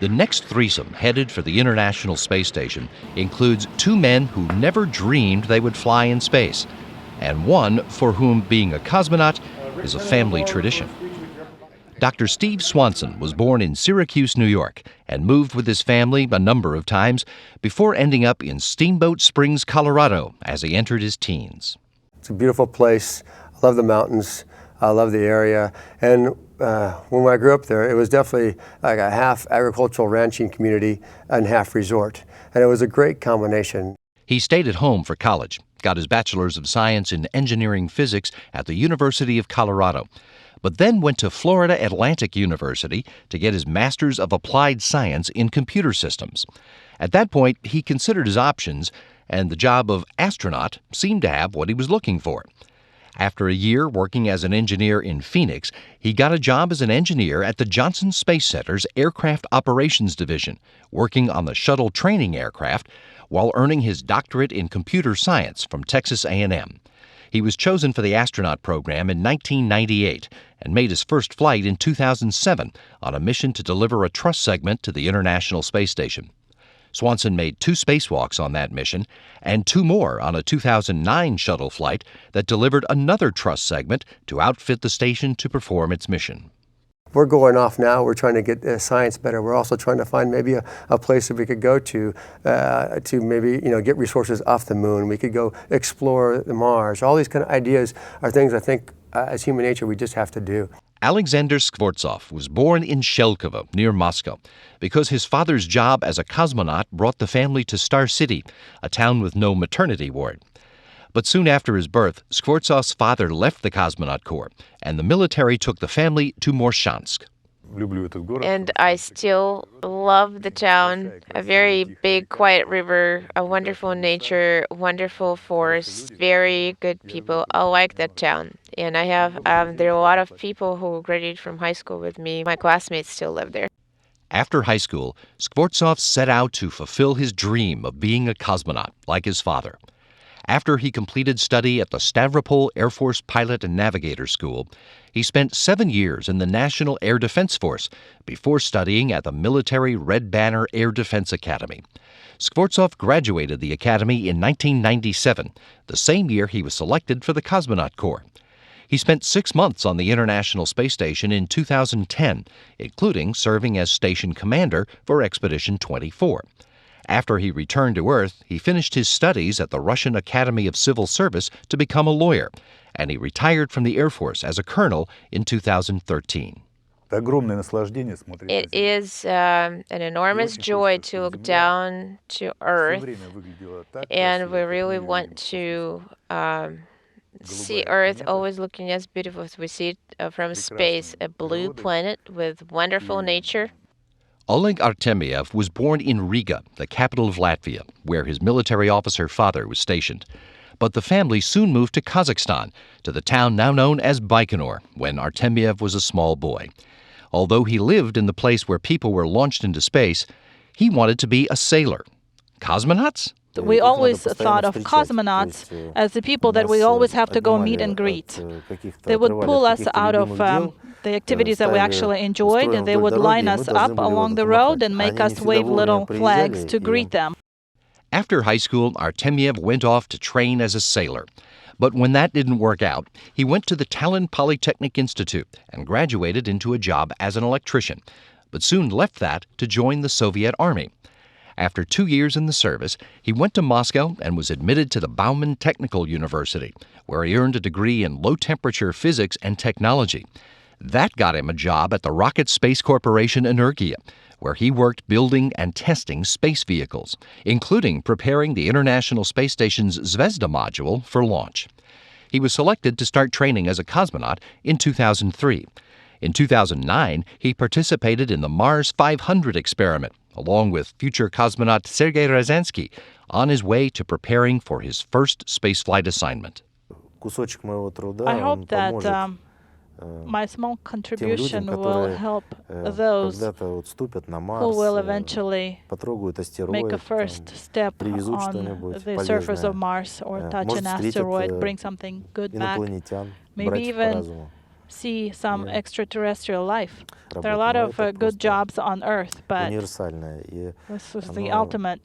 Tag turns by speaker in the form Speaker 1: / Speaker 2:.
Speaker 1: The next threesome headed for the International Space Station includes two men who never dreamed they would fly in space, and one for whom being a cosmonaut is a family tradition. Dr. Steve Swanson was born in Syracuse, New York, and moved with his family a number of times before ending up in Steamboat Springs, Colorado, as he entered his teens.
Speaker 2: It's a beautiful place. I love the mountains. I love the area. And when I grew up there, it was definitely like a half agricultural ranching community and half resort. And it was a great combination.
Speaker 1: He stayed at home for college, got his Bachelor's of Science in Engineering Physics at the University of Colorado, but then went to Florida Atlantic University to get his Master's of Applied Science in Computer Systems. At that point, he considered his options, and the job of astronaut seemed to have what he was looking for. After a year working as an engineer in Phoenix, he got a job as an engineer at the Johnson Space Center's Aircraft Operations Division, working on the shuttle training aircraft, while earning his doctorate in computer science from Texas A&M. He was chosen for the astronaut program in 1998 and made his first flight in 2007 on a mission to deliver a truss segment to the International Space Station. Swanson made 2 spacewalks on that mission and 2 more on a 2009 shuttle flight that delivered another truss segment to outfit the station to perform its mission.
Speaker 2: We're going off now. We're trying to get science better. We're also trying to find maybe a place that we could go to maybe get resources off the moon. We could go explore the Mars. All these kind of ideas are things I think as human nature we just have to do.
Speaker 1: Alexander Skvortsov was born in Shelkovo, near Moscow, because his father's job as a cosmonaut brought the family to Star City, a town with no maternity ward. But soon after his birth, Skvortsov's father left the cosmonaut corps, and the military took the family to Morshansk.
Speaker 3: And I still love the town. A very big, quiet river, a wonderful nature, wonderful forests, very good people. I like that town. And I have, there are a lot of people who graduated from high school with me. My classmates still live there.
Speaker 1: After high school, Skvortsov set out to fulfill his dream of being a cosmonaut, like his father. After he completed study at the Stavropol Air Force Pilot and Navigator School, he spent 7 years in the National Air Defense Force before studying at the Military Red Banner Air Defense Academy. Skvortsov graduated the academy in 1997, the same year he was selected for the Cosmonaut Corps. He spent 6 months on the International Space Station in 2010, including serving as station commander for Expedition 24. After he returned to Earth, he finished his studies at the Russian Academy of Civil Service to become a lawyer, and he retired from the Air Force as a colonel in 2013.
Speaker 3: It is an enormous joy to look down to Earth, and we really want to see Earth always looking as beautiful as we see it from space, a blue planet with wonderful nature.
Speaker 1: Oleg Artemiev was born in Riga, the capital of Latvia, where his military officer father was stationed. But the family soon moved to Kazakhstan, to the town now known as Baikonur, when Artemiev was a small boy. Although he lived in the place where people were launched into space, he wanted to be a sailor. Cosmonauts?
Speaker 4: We always thought of cosmonauts as the people that we always have to go meet and greet. They would pull us out of the activities that we actually enjoyed, and they would line us up along the road and make us wave little flags to greet them.
Speaker 1: After high school, Artemiev went off to train as a sailor. But when that didn't work out, he went to the Tallinn Polytechnic Institute and graduated into a job as an electrician, but soon left that to join the Soviet Army. After 2 years in the service, he went to Moscow and was admitted to the Bauman Technical University, where he earned a degree in low-temperature physics and technology. That got him a job at the Rocket Space Corporation Energia, where he worked building and testing space vehicles, including preparing the International Space Station's Zvezda module for launch. He was selected to start training as a cosmonaut in 2003. In 2009, he participated in the Mars 500 experiment, along with future cosmonaut Sergei Ryazanskiy, on his way to preparing for his first spaceflight assignment.
Speaker 4: I hope that my small contribution will help those who will eventually make a first step on the surface of Mars or touch an asteroid, bring something good back, maybe even see some extraterrestrial life. There are a lot of good jobs on Earth, but this is the ultimate